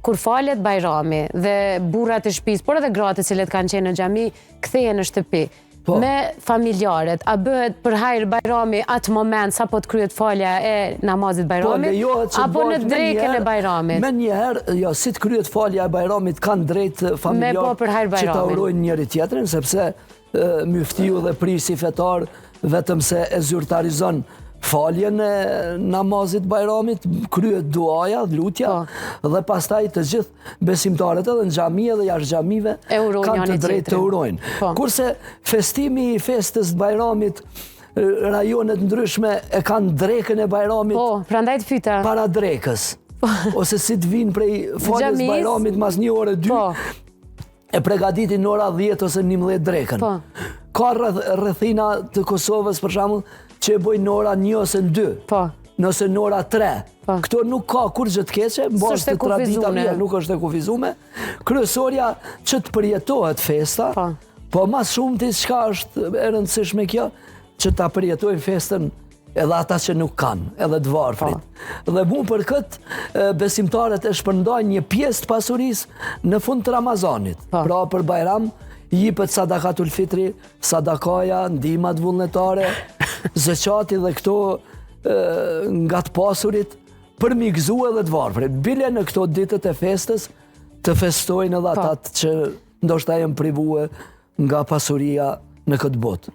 Kur falet Bajrami dhe burrat e shtëpisë, por edhe gratë cilët kanë qenë në xhami, kthehen në shtëpi. Me familjarët, a bëhet për hajër Bajrami atë moment sa po të kryet falja e namazit Bajramit, apo në drekën e Bajramit? Me njëherë, jo, si të kryet falja e Bajramit, kanë drejt familjarë që ta urojnë njëri tjetrin, sepse myftiu dhe prisi fetar vetëm se e zyrtarizon faljen e namazit Bajramit, kryet duaja, lutja, dhe pastaj të gjithë besimtarët edhe në xhami dhe jashtë xhamive kanë të drejtë të urojnë. Kurse festimi i festës Bajramit, rajonet ndryshme e kanë drekën e Bajramit para drekës, ose si të vinë prej faljes Bajramit mas 1 orë 2, e pregaditin në ora 10 ose 11 drekën. Ka rrethina të Kosovës, për shembull, që e bojnë në ora 1 ose 2, nëse në ora 3. Këto nuk ka kur gjë të keqe, mbas të traditave nuk është e kufizume. Kryesorja që të përjetohet festa, po mas shumë të çka është e rëndësishme kjo, që ta përjetojnë festën edhe ata që nuk kanë, edhe të varfrit. Dhe mu për këtë besimtarët e shpërndajnë një pjesë të pasurisë në fund të Ramazanit. Pra për Bajram, jipet sadakatul fitri, sadakaja, ndihmat vullnetare, zëqati dhe këto nga të pasurit për mi gëzu edhe të varfrit. Bile në këto ditët e festës të festojnë edhe atat që ndoshta janë privue nga pasuria në këtë botë.